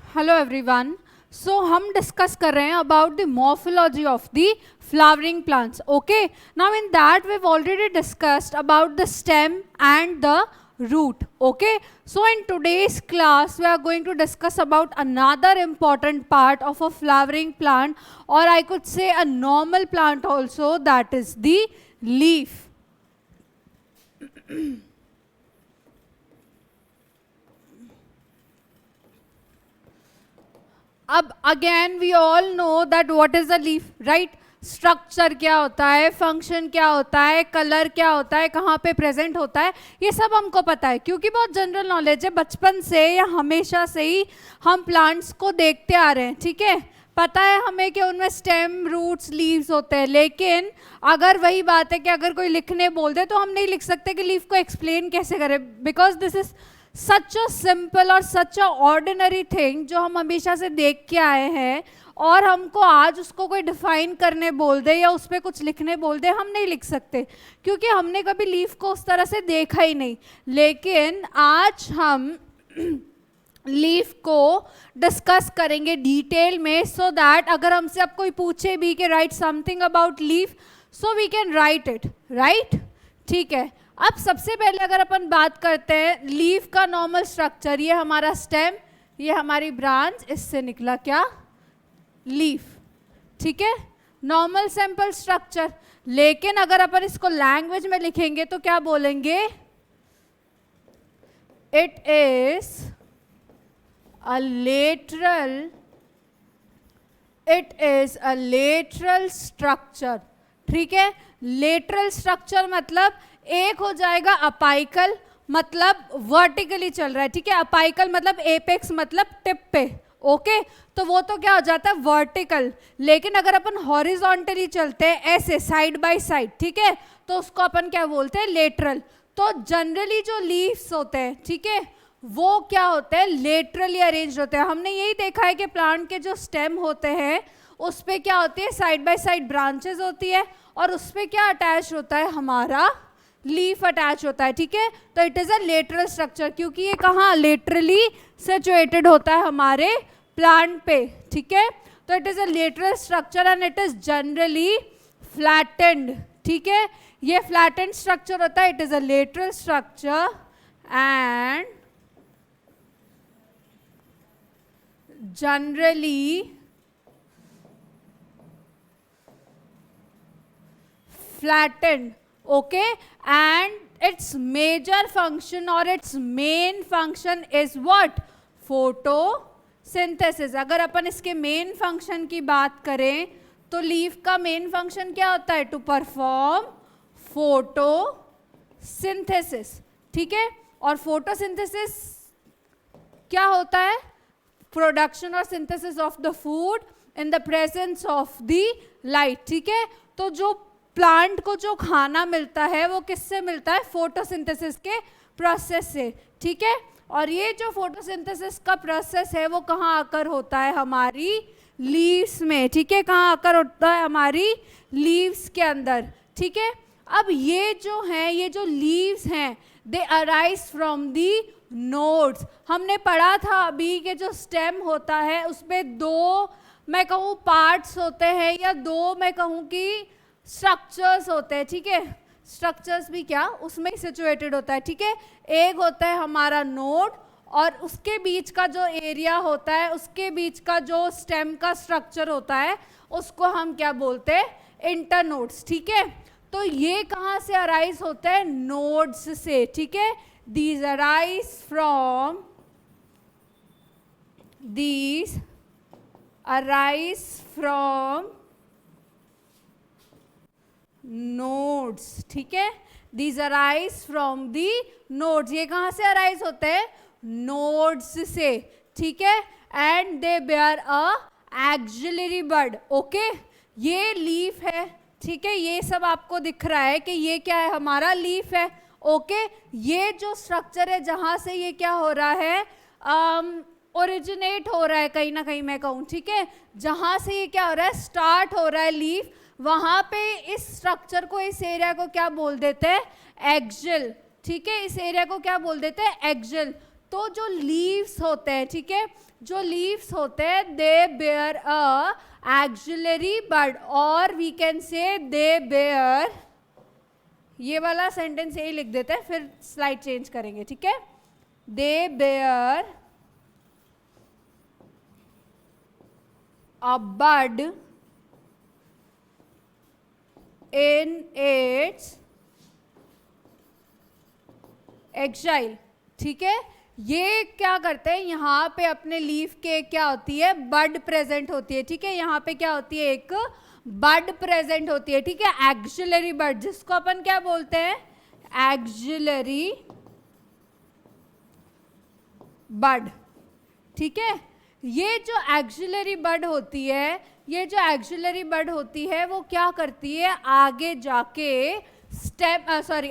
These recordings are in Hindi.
Hello everyone. सो हम डिस्कस कर रहे हैं about the morphology of the flowering plants. Okay, now in that we have already discussed about the stem and the root. Okay, so in today's class we are going to discuss about another important part of a flowering plant, or I could say a normal plant also, that is the leaf. अब again we all know that what is the leaf, right? Structure क्या होता है, फंक्शन क्या होता है, कलर क्या होता है, कहाँ पे प्रेजेंट होता है, ये सब हमको पता है क्योंकि बहुत जनरल नॉलेज है. बचपन से या हमेशा से ही हम प्लांट्स को देखते आ रहे हैं. ठीक है, पता है हमें कि उनमें स्टेम, रूट्स, लीव्स होते हैं. लेकिन अगर वही बात है कि अगर कोई लिखने बोल दे तो हम नहीं लिख सकते कि लीफ को एक्सप्लेन कैसे करें, because this is such a simple और सच अ ऑर्डिनरी थिंग जो हम हमेशा से देख के आए हैं, और हमको आज उसको कोई डिफाइन करने बोल दे या उस पर कुछ लिखने बोल दे, हम नहीं लिख सकते क्योंकि हमने कभी लीफ को उस तरह से देखा ही नहीं. लेकिन आज हम लीफ को डिस्कस करेंगे डिटेल में, सो दैट अगर हमसे अब कोई पूछे भी कि write something about leaf, so we can write it, right? ठीक है, अब सबसे पहले अगर अपन बात करते हैं लीफ का नॉर्मल स्ट्रक्चर, ये हमारा स्टेम, ये हमारी ब्रांच, इससे निकला क्या? लीफ. ठीक है, नॉर्मल सिंपल स्ट्रक्चर. लेकिन अगर अपन इसको लैंग्वेज में लिखेंगे तो क्या बोलेंगे? It is a lateral, it is a lateral structure. ठीक है, लेटरल स्ट्रक्चर मतलब एक हो जाएगा अपाइकल, मतलब वर्टिकली चल रहा है. ठीक है, अपाइकल मतलब एपेक्स मतलब टिप पे. ओके, तो वो तो क्या हो जाता है? वर्टिकल. लेकिन अगर अपन हॉरिजॉन्टली चलते हैं ऐसे साइड बाय साइड, ठीक है, तो उसको अपन क्या बोलते हैं? लेटरल. तो जनरली जो लीव्स होते हैं, ठीक है, वो क्या होते हैं? लेटरली अरेंज होते हैं. हमने यही देखा है कि प्लांट के जो स्टेम होते हैं उस पे क्या होती है? साइड बाय साइड ब्रांचेस होती है, और उस पे क्या अटैच होता है? हमारा लीफ अटैच होता है. ठीक है, तो it is a lateral structure क्योंकि ये कहाँ? लेटरली सिचुएटेड होता है हमारे प्लांट पे. ठीक है, तो it is a lateral structure and it is generally flattened. ठीक है, ये फ्लैटेंड स्ट्रक्चर होता है. It is a lateral structure and generally flattened. Okay, and its major function or its main function is what? Photosynthesis. अगर अपन इसके मेन फंक्शन की बात करें तो लीफ का मेन फंक्शन क्या होता है? To perform photosynthesis. ठीक है, और फोटोसिंथेसिस क्या होता है? प्रोडक्शन और synthesis of the food in the presence of the light. ठीक है, तो जो प्लांट को जो खाना मिलता है वो किससे मिलता है? फोटोसिंथेसिस के प्रोसेस से. ठीक है, और ये जो फोटोसिंथेसिस का प्रोसेस है वो कहाँ आकर होता है? हमारी लीव्स में. ठीक है, कहाँ आकर होता है? हमारी लीव्स के अंदर. ठीक है, अब ये जो हैं, ये जो लीव्स हैं, दे अराइज फ्रॉम दी नोड्स. हमने पढ़ा था अभी कि जो स्टेम होता है उसमें दो, मैं कहूँ पार्ट्स होते हैं, या दो मैं कहूँ कि स्ट्रक्चर्स होते हैं. ठीक है, स्ट्रक्चर्स भी क्या उसमें सिचुएटेड होता है. ठीक है, एक होता है हमारा नोड, और उसके बीच का जो एरिया होता है, उसके बीच का जो स्टेम का स्ट्रक्चर होता है, उसको हम क्या बोलते हैं? इंटरनोड्स. ठीक है, तो ये कहाँ से अराइज होता है? नोड्स से. ठीक है, these arise from, these arise from nodes. ठीक है, these arise from the nodes. ये कहाँ से अराइज होते हैं? नोड्स से. ठीक है, and they bear a axillary bud. Okay, ये लीफ है. ठीक है, ये सब आपको दिख रहा है कि ये क्या है? हमारा लीफ है. ओके, ये जो स्ट्रक्चर है जहाँ से ये क्या हो रहा है? ओरिजिनेट हो रहा है कहीं ना कहीं, मैं कहूँ. ठीक है, जहाँ से ये क्या हो रहा है? स्टार्ट हो रहा है लीफ, वहाँ पे इस स्ट्रक्चर को, इस एरिया को क्या बोल देते हैं? एक्सिल. ठीक है, इस एरिया को क्या बोल देते हैं? एक्सिल. तो जो लीव्स होते हैं, ठीक है, जो लीव्स होते हैं दे बेयर अ एक्सिलरी बड, और we can say they bear, ये वाला सेंटेंस यही लिख देते हैं, फिर स्लाइड चेंज करेंगे, ठीक है। They bear a bud in its axil, ठीक है। ये क्या करते हैं, यहाँ पे अपने लीफ के क्या होती है, बड प्रेजेंट होती है, ठीक है। यहाँ पे क्या होती है, एक बड प्रेजेंट होती है, ठीक है, एक्सिलरी बड, जिसको अपन क्या बोलते हैं, एक्सिलरी बड, ठीक है। ये जो एक्सिलरी बड होती है, ये जो एक्सिलरी बड होती है वो क्या करती है, आगे जाके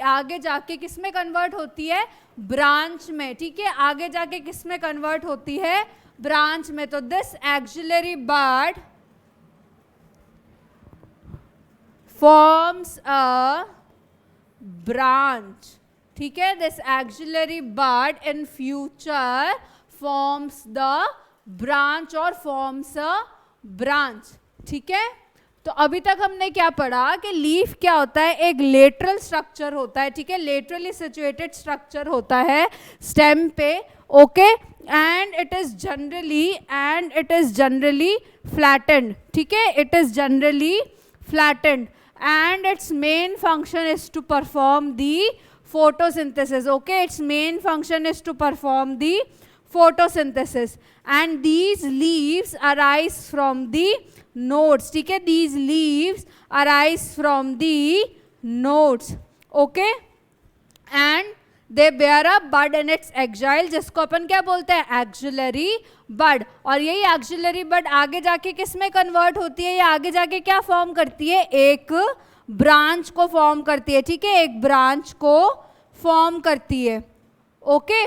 आगे जाके किस में कन्वर्ट होती है, ब्रांच में, ठीक है, आगे जाके किस में कन्वर्ट होती है, ब्रांच में। तो this axillary bud forms a branch, ठीक है, this axillary bud in future forms the branch और फॉर्म्स अ ब्रांच, ठीक है। तो अभी तक हमने क्या पढ़ा कि लीफ क्या होता है, एक लेटरल स्ट्रक्चर होता है, ठीक है, लेटरली सिचुएटेड स्ट्रक्चर होता है स्टेम पे, okay, and it is generally flattened, ठीक है, it is generally flattened, and its main function is to perform the photosynthesis, okay, its main function is to perform the photosynthesis, and these leaves arise from the nodes, ठीक है, these leaves arise from the nodes, okay, and they bear a bud in its axil, जिसको अपन क्या बोलते हैं, एक्सिलरी बड। और यही एक्सिलरी बड आगे जाके किस में कन्वर्ट होती है, या आगे जाके क्या फॉर्म करती है, एक ब्रांच को फॉर्म करती है, ठीक है, एक ब्रांच को फॉर्म करती है, ओके।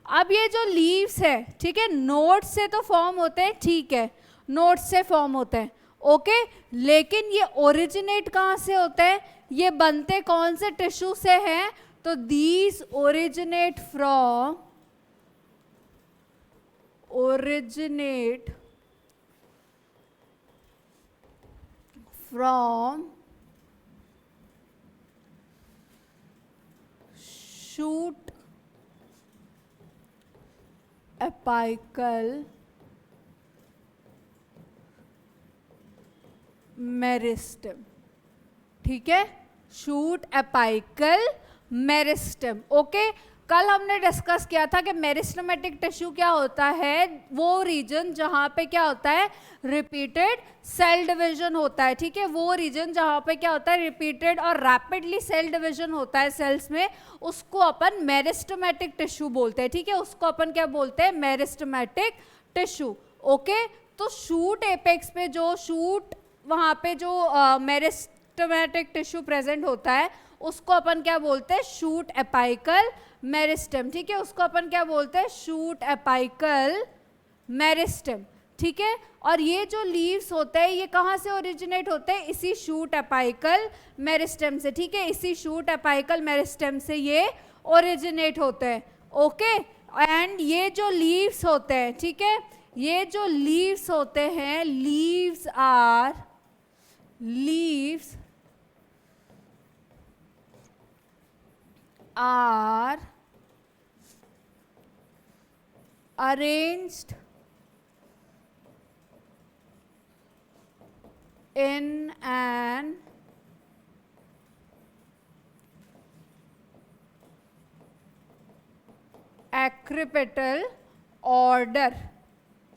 अब ये जो लीव्स है, ठीक है, नोड से तो फॉर्म होते हैं, ठीक है, नोड से फॉर्म होते हैं, ओके, लेकिन ये ओरिजिनेट कहाँ से होते हैं, ये बनते कौन से टिश्यू से हैं, तो these originate from shoot apical meristem, ठीक है, शूट एपाइकल मेरिस्टेम, ओके। कल हमने डिस्कस किया था कि मेरिस्टेमेटिक टिश्यू क्या होता है, वो रीजन जहाँ पे क्या होता है, रिपीटेड सेल डिवीजन होता है, ठीक है, वो रीजन जहाँ पे क्या होता है, रिपीटेड और रैपिडली सेल डिवीजन होता है सेल्स में, उसको अपन मेरिस्टेमेटिक टिश्यू बोलते हैं, ठीक है, उसको अपन क्या बोलते हैं, मेरिस्टेमेटिक टिश्यू, ओके। तो शूट एपेक्स पे जो शूट, वहाँ पे जो मेरिस्टेमेटिक टिश्यू प्रेजेंट होता है, उसको अपन क्या बोलते हैं, शूट एपाइकल मेरिस्टेम, ठीक है, उसको अपन क्या बोलते हैं, शूट एपाइकल मेरिस्टेम, ठीक है। और ये जो लीव्स होते हैं ये कहाँ से ओरिजिनेट होते हैं, इसी शूट एपाइकल मेरिस्टेम से, ठीक है, इसी शूट एपाइकल मेरिस्टेम से ये ओरिजिनेट होते हैं, ओके। एंड ये जो लीव्स होते हैं, ठीक है, ये जो लीव्स होते हैं, leaves are arranged in an accipital order,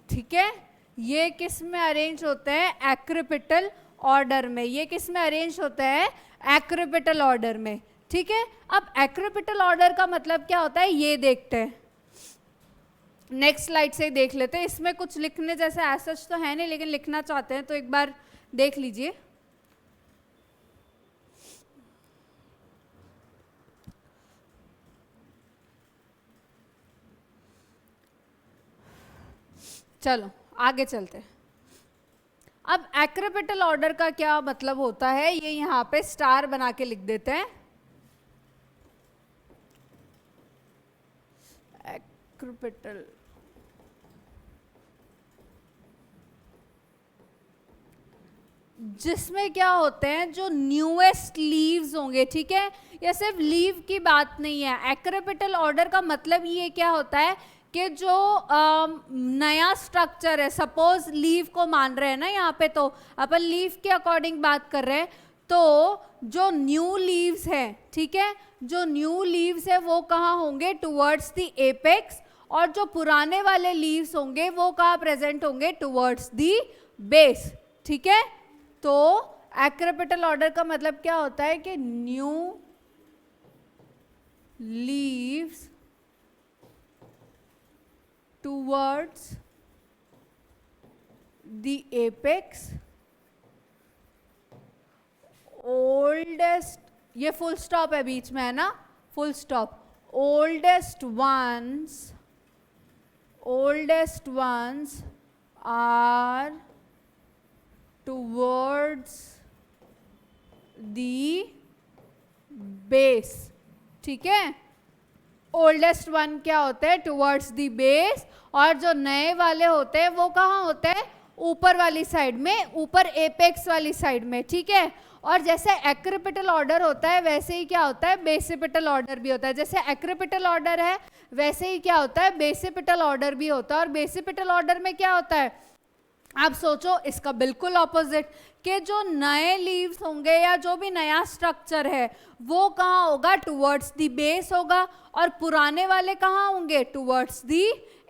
ठीक है, ये किस में अरेंज होते हैं, एक्रिपिटल ऑर्डर में, ये किस में अरेंज होते हैं, एक्रिपिटल ऑर्डर में, ठीक है। अब एक्रिपिटल ऑर्डर का मतलब क्या होता है, ये देखते हैं, नेक्स्ट स्लाइड से देख लेते हैं। इसमें कुछ लिखने जैसे एसच तो है नहीं, लेकिन लिखना चाहते हैं तो एक बार देख लीजिए। चलो आगे चलते हैं। अब एक्रिपिटल ऑर्डर का क्या मतलब होता है, ये यहाँ पे स्टार बना के लिख देते हैं। एक्रोपेटल, जिसमें क्या होते हैं जो न्यूएस्ट लीव्स होंगे, ठीक है। ये सिर्फ लीव की बात नहीं है। एक्रोपेटल ऑर्डर का मतलब ये क्या होता है कि जो नया स्ट्रक्चर है, सपोज लीव को मान रहे हैं ना यहाँ पे, तो अपन लीव के अकॉर्डिंग बात कर रहे हैं, तो जो न्यू लीव्स है, ठीक है, जो न्यू लीव्स है वो कहाँ होंगे, टुवर्ड्स द एपेक्स, और जो पुराने वाले लीव्स होंगे वो कहाँ प्रेजेंट होंगे, टुवर्ड्स द बेस, ठीक है। तो एक्रोपेटल ऑर्डर का मतलब क्या होता है कि new leaves towards the apex, oldest, ये फुल स्टॉप है बीच में, है ना, full stop, oldest ones are towards the base, ठीक है। ओल्डेस्ट वन क्या होते हैं, टुवर्ड्स दी बेस, और जो नए वाले होते हैं वो कहाँ होते हैं, ऊपर वाली साइड में, ऊपर एपेक्स वाली साइड में, ठीक है। और जैसे एक्रोपेटल ऑर्डर होता है वैसे ही क्या होता है, बेसिपिटल ऑर्डर भी होता है। जैसे एक्रोपेटल ऑर्डर है वैसे ही क्या होता है, बेसिपिटल ऑर्डर भी होता है। और बेसिपिटल ऑर्डर में क्या होता है, आप सोचो इसका बिल्कुल ऑपोजिट, कि जो नए लीव्स होंगे या जो भी नया स्ट्रक्चर है वो कहाँ होगा, टुवर्ड्स दी बेस होगा, और पुराने वाले कहाँ होंगे, टुवर्ड्स दी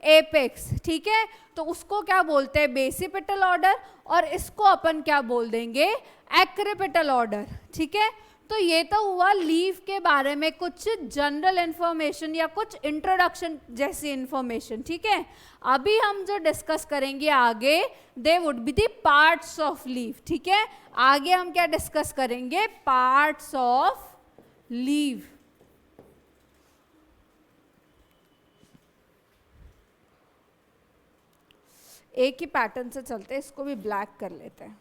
एपेक्स, ठीक है। तो उसको क्या बोलते हैं, बेसिपिटल ऑर्डर, और इसको अपन क्या बोल देंगे, एक्रोपेटल ऑर्डर, ठीक है। तो ये तो हुआ लीव के बारे में कुछ जनरल इंफॉर्मेशन या कुछ इंट्रोडक्शन जैसी इंफॉर्मेशन, ठीक है। अभी हम जो डिस्कस करेंगे आगे, they would be the parts of leave, ठीक है। आगे हम क्या डिस्कस करेंगे, पार्ट्स ऑफ लीव। एक ही पैटर्न से चलते हैं, इसको भी ब्लैक कर लेते हैं।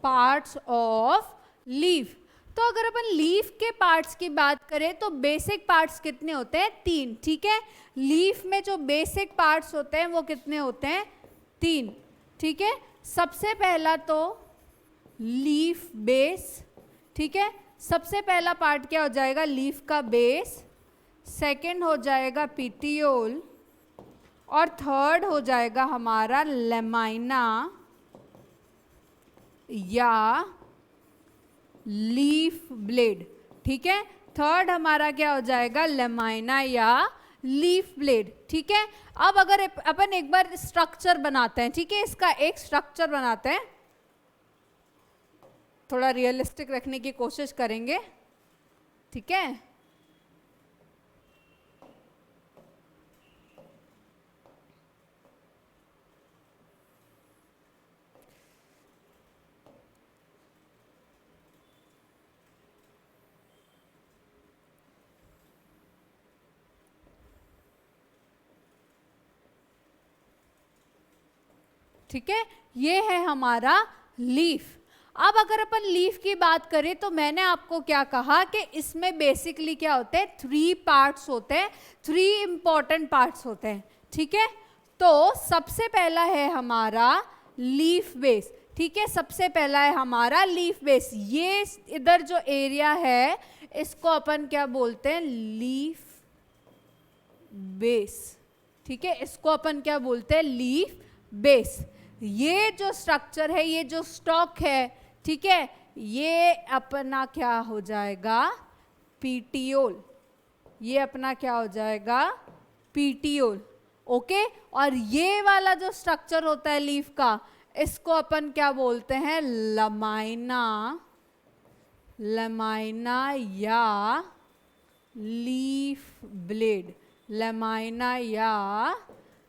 Parts of leaf. तो अगर अपन लीफ के पार्ट्स की बात करें तो बेसिक पार्ट्स कितने होते हैं, 3, ठीक है। लीफ में जो बेसिक पार्ट्स होते हैं वो कितने होते हैं, 3, ठीक है। सबसे पहला तो लीफ बेस, ठीक है। सबसे पहला पार्ट क्या हो जाएगा, लीफ का बेस, सेकंड हो जाएगा पीटियोल, और थर्ड हो जाएगा हमारा लेमाइना या लीफ ब्लेड, ठीक है। थर्ड हमारा क्या हो जाएगा, लेमाइना या लीफ ब्लेड, ठीक है। अब अगर अपन एक बार स्ट्रक्चर बनाते हैं, ठीक है, इसका एक स्ट्रक्चर बनाते हैं, थोड़ा रियलिस्टिक रखने की कोशिश करेंगे, ठीक है। ठीक है, ये है हमारा लीफ। अब अगर अपन लीफ की बात करें तो मैंने आपको क्या कहा कि इसमें बेसिकली क्या होते हैं, 3 पार्ट्स होते हैं, 3 इंपॉर्टेंट पार्ट्स होते हैं, ठीक है। तो सबसे पहला है हमारा लीफ बेस, ठीक है। सबसे पहला है हमारा लीफ बेस। ये इधर जो एरिया है इसको अपन क्या बोलते हैं, लीफ बेस, ठीक है। इसको अपन क्या बोलते हैं, लीफ बेस। ये जो स्ट्रक्चर है, ये जो स्टॉक है, ठीक है, ये अपना क्या हो जाएगा, पीटियोल। ये अपना क्या हो जाएगा, पीटियोल, ओके। और ये वाला जो स्ट्रक्चर होता है लीफ का, इसको अपन क्या बोलते हैं, लमाइना, लमाइना या लीफ ब्लेड, लमाइना या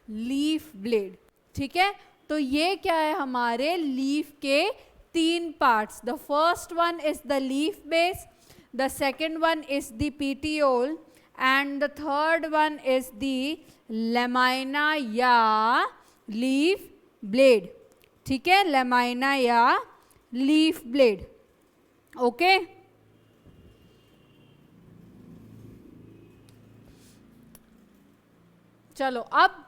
लीफ ब्लेड, ठीक है। तो ये क्या है हमारे लीफ के 3 parts. The first one is the leaf base, the second one is the petiole and the third one is the lamina या लीफ ब्लेड. ठीक है, लेमाइना या लीफ ब्लेड. ओके, चलो अब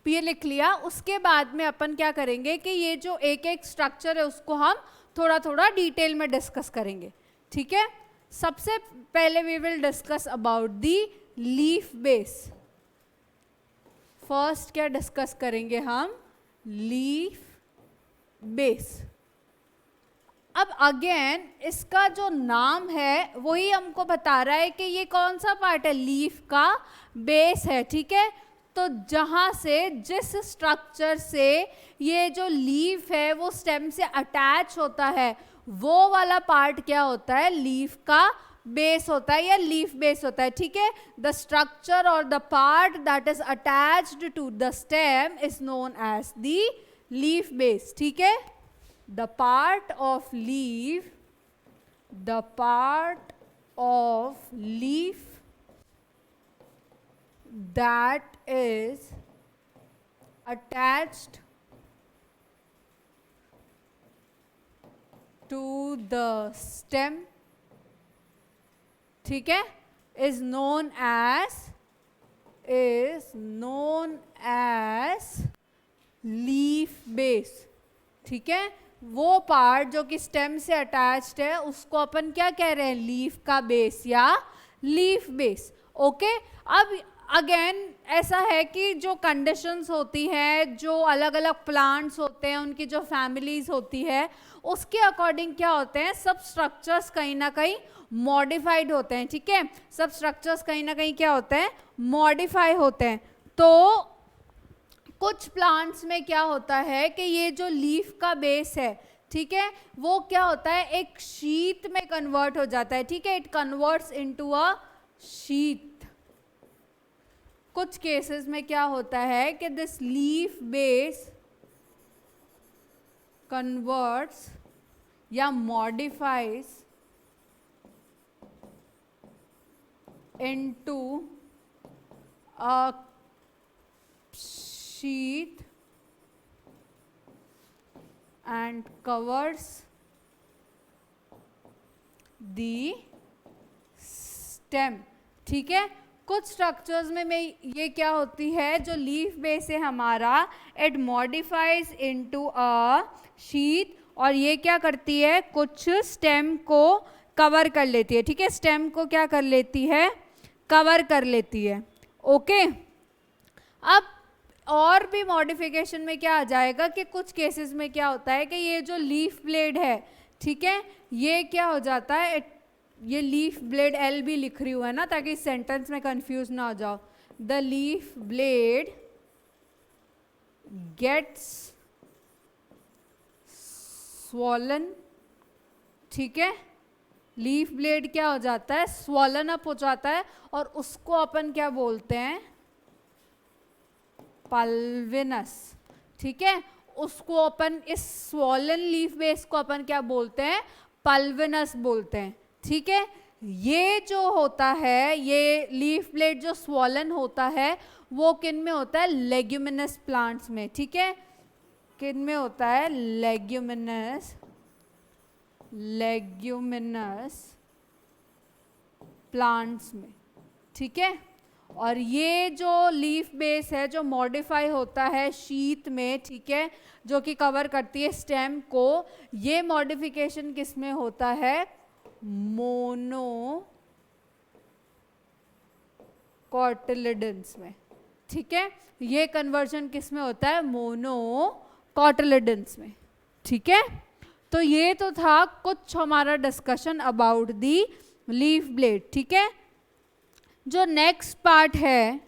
ये लिख लिया. उसके बाद में अपन क्या करेंगे कि ये जो एक एक स्ट्रक्चर है उसको हम थोड़ा थोड़ा डिटेल में डिस्कस करेंगे. ठीक है, सबसे पहले we will discuss about the leaf base. First क्या डिस्कस करेंगे हम? Leaf base. अब अगेन इसका जो नाम है वही हमको बता रहा है कि ये कौन सा पार्ट है, लीफ का बेस है. ठीक है, तो जहाँ से जिस स्ट्रक्चर से ये जो लीफ है वो स्टेम से अटैच होता है वो वाला पार्ट क्या होता है? लीफ का बेस होता है या लीफ बेस होता है. ठीक है, द स्ट्रक्चर और the part that is attached to the stem is known as the leaf base. ठीक है, the part of leaf, the part of leaf that is attached to the stem, ठीक है, is known as leaf base. ठीक है, वो पार्ट जो कि स्टेम से अटैच्ड है उसको अपन क्या कह रहे हैं? लीफ का बेस या लीफ बेस. ओके, अब अगेन ऐसा है कि जो कंडीशंस होती है, जो अलग अलग प्लांट्स होते हैं, उनकी जो फैमिलीज होती है उसके अकॉर्डिंग क्या होते हैं, सब स्ट्रक्चर्स कहीं ना कहीं मॉडिफाइड होते हैं. ठीक है, सब स्ट्रक्चर्स कहीं ना कहीं क्या होते हैं? मॉडिफाई होते हैं. तो कुछ प्लांट्स में क्या होता है कि ये जो लीफ का बेस है, ठीक है, वो क्या होता है? एक शीट में कन्वर्ट हो जाता है. ठीक है, it converts into a sheet. कुछ केसेस में क्या होता है कि दिस लीफ बेस कन्वर्ट्स या modifies into a sheet and covers the stem. ठीक है, कुछ स्ट्रक्चर्स में ये क्या होती है, जो लीफ बेस है हमारा, it modifies into a sheet और ये क्या करती है? कुछ स्टेम को कवर कर लेती है. ठीक है, स्टेम को क्या कर लेती है? कवर कर लेती है. ओके, अब और भी मॉडिफिकेशन में क्या आ जाएगा कि कुछ केसेस में क्या होता है कि ये जो लीफ ब्लेड है, ठीक है, ये क्या हो जाता है? ये लीफ ब्लेड एल भी लिख रही हूँ है ना, ताकि सेंटेंस में कंफ्यूज ना हो जाओ. The leaf blade gets swollen. ठीक है, लीफ ब्लेड क्या हो जाता है? स्वॉलन अप हो जाता है और उसको अपन क्या बोलते हैं? पल्विनस. ठीक है, उसको अपन इस स्वॉलन लीफ बेस को अपन क्या बोलते हैं? पल्विनस बोलते हैं. ठीक है, ये जो होता है, ये लीफ ब्लेड जो स्वॉलन होता है वो किन में होता है? लेग्यूमिनस प्लांट्स में. ठीक है, किन में होता है? लेग्यूमिनस प्लांट्स में. ठीक है, और ये जो लीफ बेस है जो मॉडिफाई होता है शीट में, ठीक है, जो कि कवर करती है स्टेम को, ये मॉडिफिकेशन किस में होता है? मोनोकॉटिलिडन्स में. ठीक है, ये कन्वर्जन किस में होता है? मोनोकॉटिलिडन्स में. ठीक है, तो ये तो था कुछ हमारा discussion about the leaf blade. ठीक है, जो नेक्स्ट पार्ट है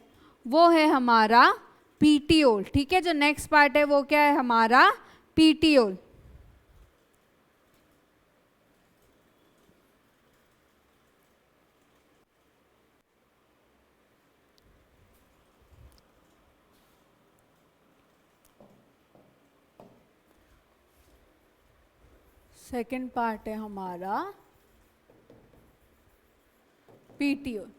वो है हमारा पीटियोल. ठीक है, जो नेक्स्ट पार्ट है वो क्या है? हमारा पीटियोल. सेकंड पार्ट है हमारा पीटियोल।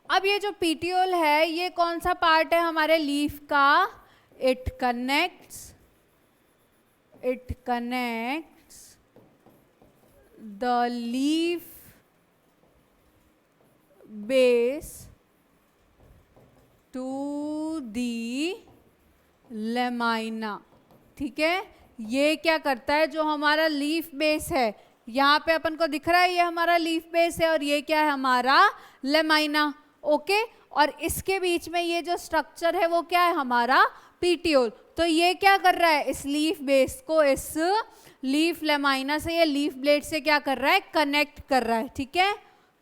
अब ये जो पीटियोल है ये कौन सा पार्ट है हमारे लीफ का? It connects the leaf base to the lamina. ठीक है, ये क्या करता है, जो हमारा लीफ बेस है, यहाँ पे अपन को दिख रहा है ये हमारा लीफ बेस है और ये क्या है हमारा लेमाइना। ओके, और इसके बीच में ये जो स्ट्रक्चर है वो क्या है हमारा पीटियोल। तो ये क्या कर रहा है, इस लीफ बेस को इस लीफ लेमाइना से, ये लीफ ब्लेड से क्या कर रहा है, कनेक्ट कर रहा है। ठीक है,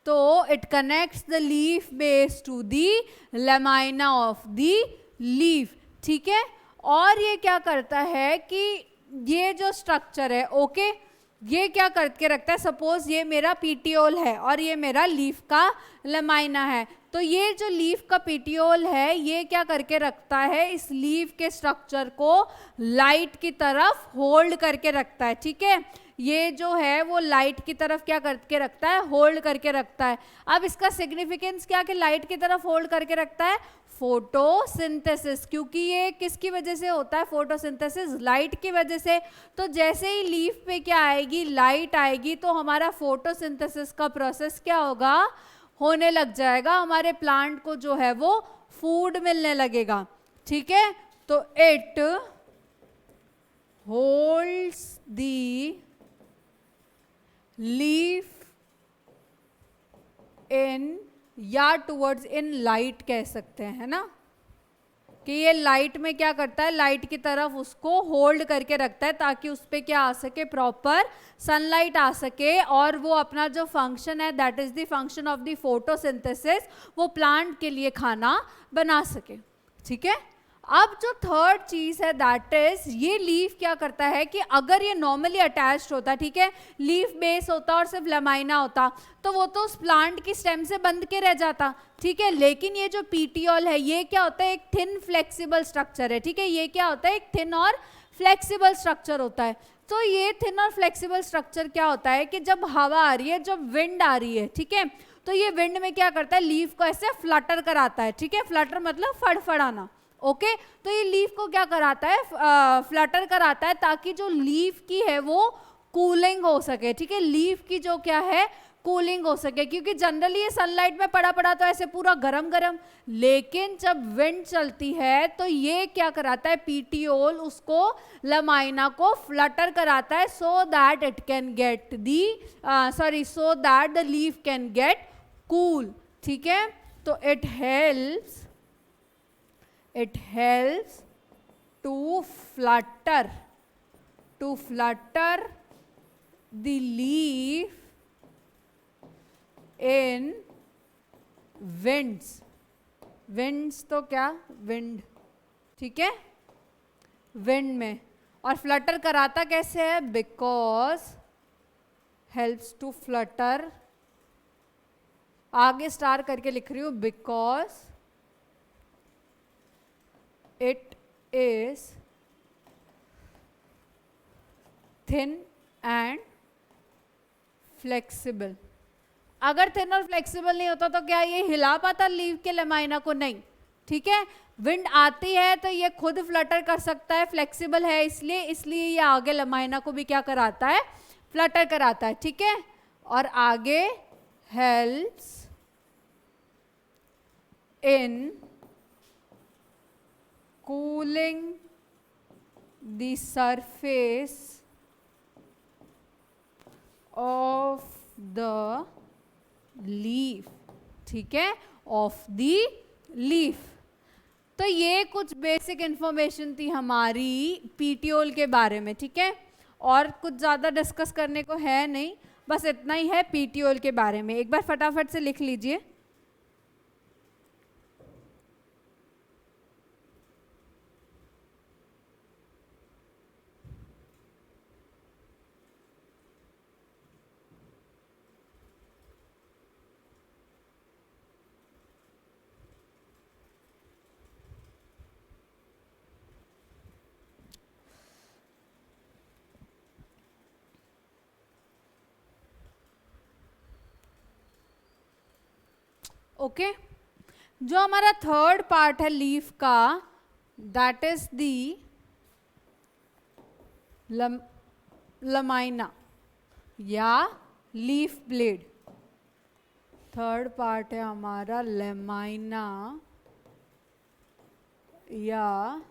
तो it connects the leaf base to the lamina of the leaf. ठीक है, और ये क्या करता है कि ये जो स्ट्रक्चर है, ओके, ये क्या करके रखता है, सपोज ये मेरा पीटियोल है और ये मेरा लीफ का लेमाइना है, तो ये जो लीफ का पीटियोल है ये क्या करके रखता है, इस लीफ के स्ट्रक्चर को लाइट की तरफ होल्ड करके रखता है। ठीक है, ये जो है वो लाइट की तरफ क्या करके रखता है, होल्ड करके रखता है। अब इसका सिग्निफिकेंस क्या कि लाइट की तरफ होल्ड करके रखता है, फोटोसिंथेसिस, क्योंकि ये किसकी वजह से होता है, फोटोसिंथेसिस, लाइट की वजह से। तो जैसे ही लीफ पे क्या आएगी, लाइट आएगी, तो हमारा फोटोसिंथेसिस का प्रोसेस क्या होगा, होने लग जाएगा, हमारे प्लांट को जो है वो फूड मिलने लगेगा। ठीक है, तो इट होल्ड्स दी लीफ इन, या टुवर्ड्स इन लाइट कह सकते हैं, है ना, कि ये लाइट में क्या करता है, लाइट की तरफ उसको होल्ड करके रखता है ताकि उस पर क्या आ सके, प्रॉपर सनलाइट आ सके और वो अपना जो फंक्शन है, that is the function of the photosynthesis, वो प्लांट के लिए खाना बना सके। ठीक है, अब जो थर्ड चीज है दैट इज, ये लीफ क्या करता है कि अगर ये नॉर्मली अटैच्ड होता, ठीक है, लीफ बेस होता और सिर्फ लेमाइना होता, तो वो तो उस प्लांट की स्टेम से बंध के रह जाता। ठीक है, लेकिन ये जो पीटियोल है ये क्या होता है, एक थिन फ्लेक्सिबल स्ट्रक्चर है। ठीक है, ये क्या होता है, एक थिन और फ्लेक्सिबल स्ट्रक्चर होता है। तो ये थिन और फ्लेक्सिबल स्ट्रक्चर क्या होता है कि जब हवा आ रही है, जब विंड आ रही है, ठीक है, तो ये विंड में क्या करता है, लीफ को ऐसे फ्लटर कराता है। ठीक है, फ्लटर मतलब फड़फड़ाना। ओके, तो ये लीफ को क्या कराता है, फ्लटर कराता है ताकि जो लीफ की है वो कूलिंग हो सके। ठीक है, लीफ की जो क्या है, कूलिंग हो सके, क्योंकि जनरली ये सनलाइट में पड़ा पड़ा तो ऐसे पूरा गरम गरम, लेकिन जब विंड चलती है तो ये क्या कराता है, पीटियोल उसको लेमाइना को फ्लटर कराता है, so that it can get the so that the leaf can get cool. ठीक है, तो it helps to flutter the leaf in winds तो क्या, विंड, ठीक है, विंड में, और फ्लटर कराता कैसे है, बिकॉज हेल्प्स टू फ्लटर, आगे स्टार करके लिख रही हूं, because it is thin and flexible। अगर थिन और फ्लेक्सिबल नहीं होता तो क्या ये हिला पाता लीफ के लेमाइना को, नहीं। ठीक है, विंड आती है तो ये खुद फ्लटर कर सकता है, फ्लेक्सिबल है इसलिए ये आगे लेमाइना को भी क्या कराता है, फ्लटर कराता है। ठीक है, और आगे helps in cooling the surface of the leaf। ठीक है, of the leaf। तो ये कुछ बेसिक इंफॉर्मेशन थी हमारी पीटियोल के बारे में। ठीक है, और कुछ ज़्यादा डिस्कस करने को है नहीं, बस इतना ही है पीटियोल के बारे में। एक बार फटाफट से लिख लीजिए, ओके जो हमारा थर्ड पार्ट है लीफ का, दैट इज दी लमाइना या लीफ ब्लेड। थर्ड पार्ट है हमारा लेमाइना या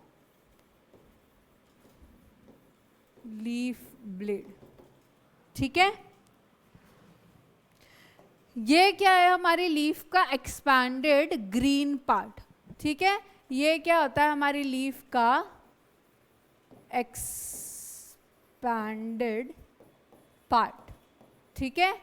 लीफ ब्लेड। ठीक है, ये क्या है हमारी लीफ का एक्सपैंडेड ग्रीन पार्ट। ठीक है, ये क्या होता है हमारी लीफ का एक्सपैंडेड पार्ट। ठीक है,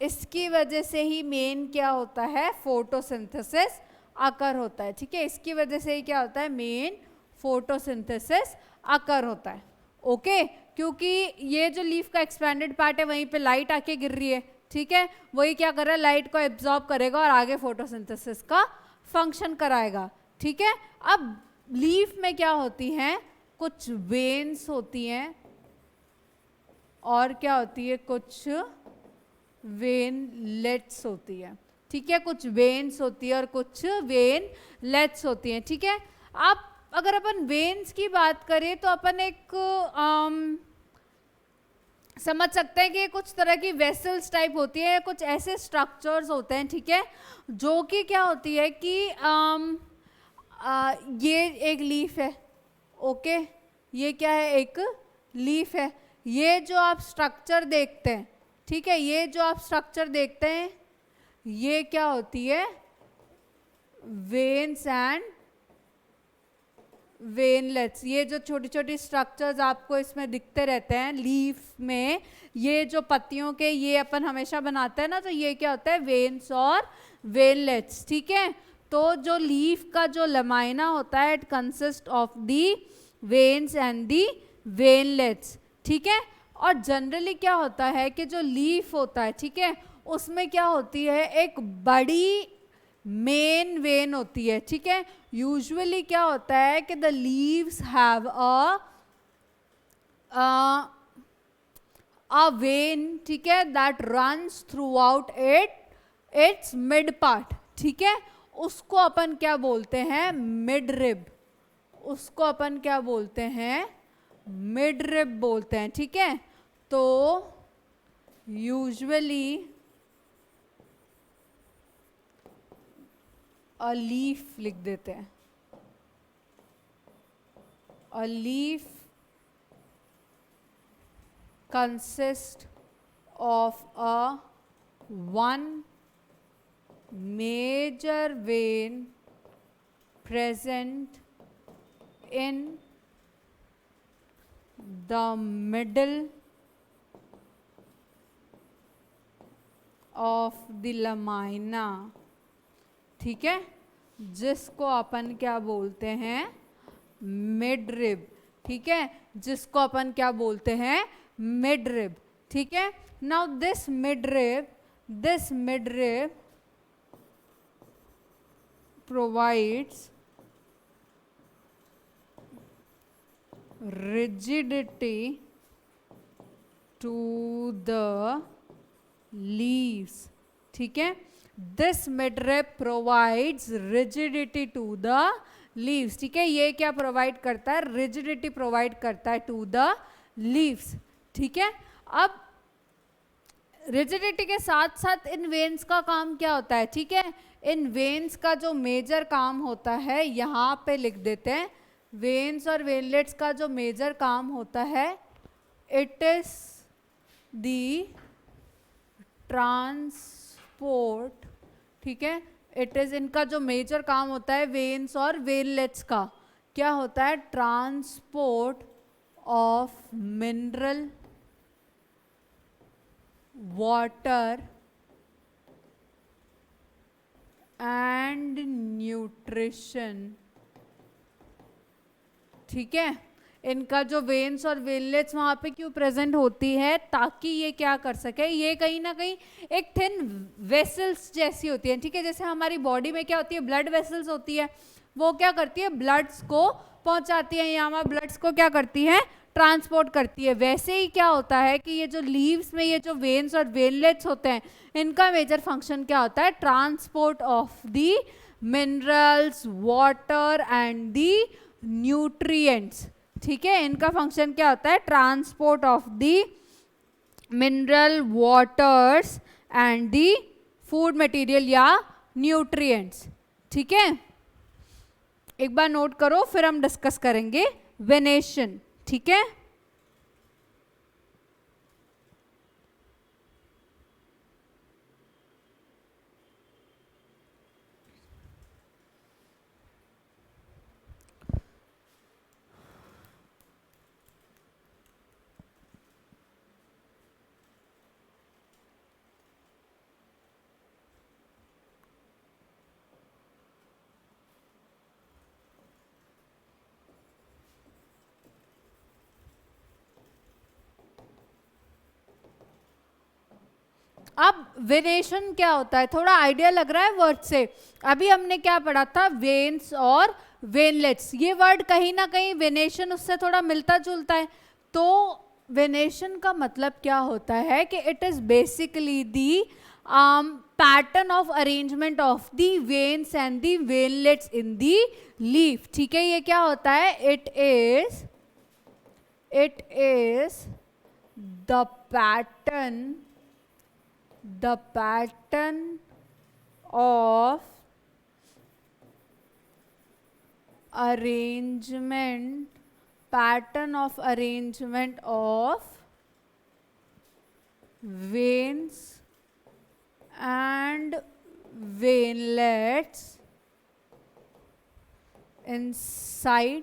इसकी वजह से ही मेन क्या होता है, फोटोसिंथेसिस आकर होता है। ठीक है, इसकी वजह से ही क्या होता है, मेन फोटोसिंथेसिस आकर होता है। ओके, क्योंकि ये जो लीफ का एक्सपैंडेड पार्ट है वहीं पे लाइट आके गिर रही है। ठीक है, वही क्या कर रहा है, लाइट को एब्जॉर्ब करेगा और आगे फोटोसिंथेसिस का फंक्शन कराएगा। ठीक है, अब लीफ में क्या होती हैं, कुछ वेन्स होती हैं और क्या होती है, कुछ वेनलेट्स होती है। ठीक है, कुछ वेन्स होती है और कुछ वेनलेट्स होती हैं। ठीक है, आप अगर अपन वेन्स की बात करें तो अपन एक समझ सकते हैं कि कुछ तरह की वेसल्स टाइप होती है, कुछ ऐसे स्ट्रक्चर्स होते हैं। ठीक है, जो कि क्या होती है कि ये एक लीफ है। ओके, ये क्या है, एक लीफ है। ये जो आप स्ट्रक्चर देखते हैं, ठीक है, ये जो आप स्ट्रक्चर देखते हैं ये क्या होती है, वेन्स एंड वेनलेट्स। ये जो छोटी छोटी स्ट्रक्चर्स आपको इसमें दिखते रहते हैं लीफ में, ये जो पत्तियों के ये अपन हमेशा बनाते हैं ना, तो ये क्या होता है, वेन्स और वेनलेट्स। ठीक है, तो जो लीफ का जो लमाइना होता है, it consist of the veins and the veinlets. ठीक है, और जनरली क्या होता है कि जो लीफ होता है, ठीक है, उसमें क्या होती है, एक बड़ी मेन वेन होती है। ठीक है, यूजुअली क्या होता है कि the leaves have a when, ठीक है, that runs through out it's mid part. ठीक है, उसको अपन क्या बोलते हैं, मिड रिब। उसको अपन क्या बोलते हैं, मिड रिब बोलते हैं। ठीक है, तो यूजुअली अ लीफ लिख देते हैं। A leaf consist of a one major vein present in the middle of the lamina। ठीक है, जिसको अपन क्या बोलते हैं, मिड रिब। ठीक है, जिसको अपन क्या बोलते हैं, मिड रिब। ठीक है, now this mid rib provides rigidity to the leaves। ठीक है, this midrib provides rigidity to the leaves। ठीक है, ये क्या प्रोवाइड करता है, रिजिडिटी प्रोवाइड करता है टू द लीव्स। ठीक है, अब रिजिडिटी के साथ साथ इन वेन्स का काम क्या होता है, ठीक है, इन वेन्स का जो मेजर काम होता है यहाँ पे लिख देते हैं। वेन्स और वेनलेट्स का जो मेजर काम होता है, इट इज दी ट्रांसपोर्ट। ठीक है, इट इज, इनका जो मेजर काम होता है वेन्स और वेनलेट्स का, क्या होता है, transport of mineral, water and nutrition. ठीक है, इनका जो वेन्स और वेनलेट्स वहाँ पे क्यों प्रेजेंट होती है, ताकि ये क्या कर सके, ये कहीं ना कहीं एक थिन वेसल्स जैसी होती है। ठीक है, जैसे हमारी बॉडी में क्या होती है, ब्लड वेसल्स होती है, वो क्या करती है, ब्लड्स को पहुंचाती है, यहाँ ब्लड्स को क्या करती है, ट्रांसपोर्ट करती है। वैसे ही क्या होता है कि ये जो लीव्स में ये जो वेन्स और वेनलेट्स होते हैं, इनका मेजर फंक्शन क्या होता है? Transport of the minerals, water and the nutrients. ठीक है, इनका फंक्शन क्या होता है? Transport of the mineral, waters and the food material या न्यूट्रिएंट्स। ठीक है, एक बार नोट करो, फिर हम डिस्कस करेंगे वेनेशन। ठीक है, अब वेनेशन क्या होता है? थोड़ा आइडिया लग रहा है वर्ड से? अभी हमने क्या पढ़ा था? वेन्स और वेनलेट्स। ये वर्ड कहीं ना कहीं वेनेशन उससे थोड़ा मिलता जुलता है। तो वेनेशन का मतलब क्या होता है कि it is basically the pattern of arrangement of the veins and the veinlets in the leaf. ठीक है, ये क्या होता है? It is the pattern of arrangement of veins and venlets inside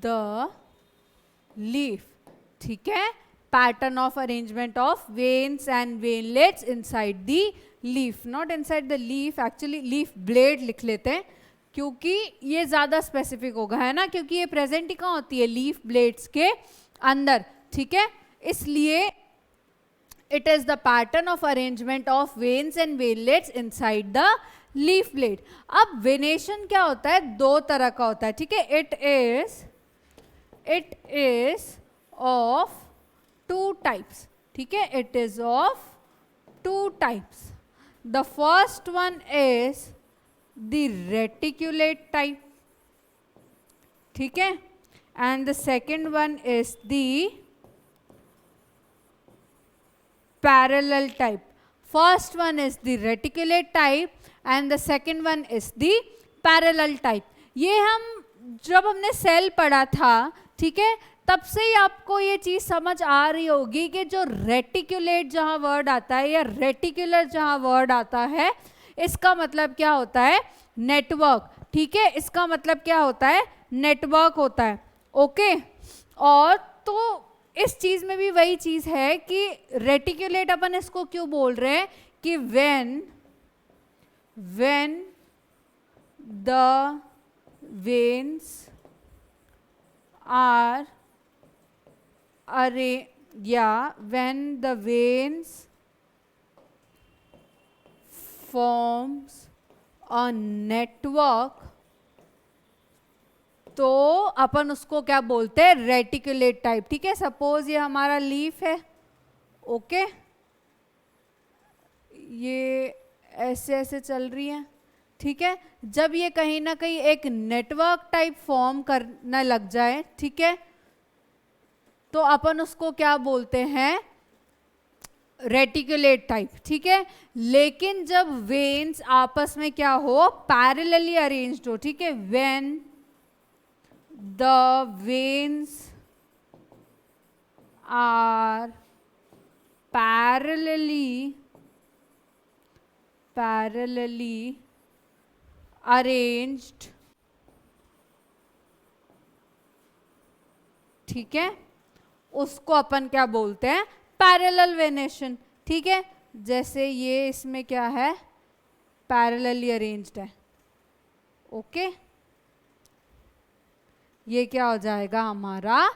the leaf. ठीक है, pattern of arrangement of veins and veinlets inside the leaf, not inside the leaf, actually leaf blade लिख लेते हैं क्योंकि ये ज्यादा स्पेसिफिक होगा, है ना, क्योंकि ये प्रेजेंट ही कहाँ होती है? लीफ ब्लेड्स के अंदर। ठीक है, इसलिए it is the pattern of arrangement of veins and veinlets inside the leaf blade. अब वेनेशन क्या होता है? दो तरह का होता है। ठीक है, it is of two types. ठीक है, it is of two types. The first one is the reticulate type. ठीक है, and the second one is the parallel type. First one is the reticulate type and the second one is the parallel type. ये हम जब हमने सेल पढ़ा था, ठीक है, तब से ही आपको ये चीज समझ आ रही होगी कि जो रेटिकुलेट जहां वर्ड आता है या रेटिकुलर जहां वर्ड आता है, इसका मतलब क्या होता है? नेटवर्क। ठीक है, इसका मतलब क्या होता है? नेटवर्क होता है। ओके, और तो इस चीज में भी वही चीज है कि रेटिकुलेट अपन इसको क्यों बोल रहे हैं कि when the veins are when the veins forms a network, तो अपन उसको क्या बोलते हैं? Reticulate type. ठीक है, सपोज ये हमारा लीफ है, ओके, ये ऐसे ऐसे चल रही है। ठीक है, जब ये कहीं ना कहीं एक नेटवर्क टाइप फॉर्म करने लग जाए, ठीक है, तो अपन उसको क्या बोलते हैं? Reticulate type. ठीक है, लेकिन जब वेन्स आपस में क्या हो? पैरेलली अरेंज्ड हो। ठीक है, when the veins are parallelly arranged, ठीक है, उसको अपन क्या बोलते हैं? Parallel venation. ठीक है, जैसे ये इसमें क्या है? पैरेलली अरेंज्ड है। ओके, ये क्या हो जाएगा? हमारा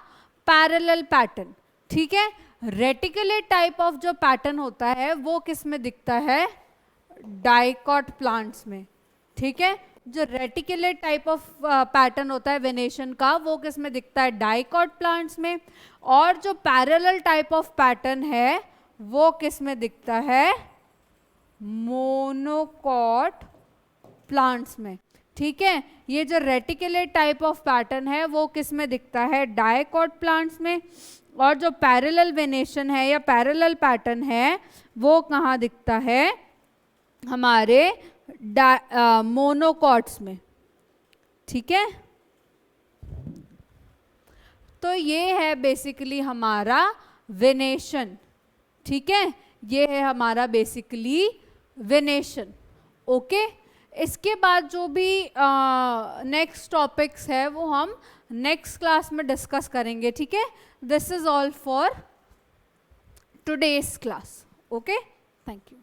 पैरेलल पैटर्न। ठीक है, रेटिकुलेट टाइप ऑफ जो पैटर्न होता है वो किस में दिखता है? डाइकॉट प्लांट्स में। ठीक है, जो रेटिकुलेट टाइप ऑफ पैटर्न होता है वेनेशन का, वो किस में दिखता है? डाइकॉट प्लांट्स में। और जो पैरेलल टाइप ऑफ पैटर्न है वो किस में दिखता है? मोनोकॉट प्लांट्स में। ठीक है, ये जो रेटिकुलेट टाइप ऑफ पैटर्न है वो किस में दिखता है? डाइकॉट प्लांट्स में। और जो पैरेलल वेनेशन है या पैरेलल पैटर्न है वो कहाँ दिखता है? हमारे मोनोकॉट्स में। ठीक है, तो ये है बेसिकली हमारा वेनेशन। ठीक है, ये है हमारा बेसिकली वेनेशन। ओके, इसके बाद जो भी नेक्स्ट टॉपिक्स है वो हम नेक्स्ट क्लास में डिस्कस करेंगे। ठीक है, this is all for today's class. Okay, thank you.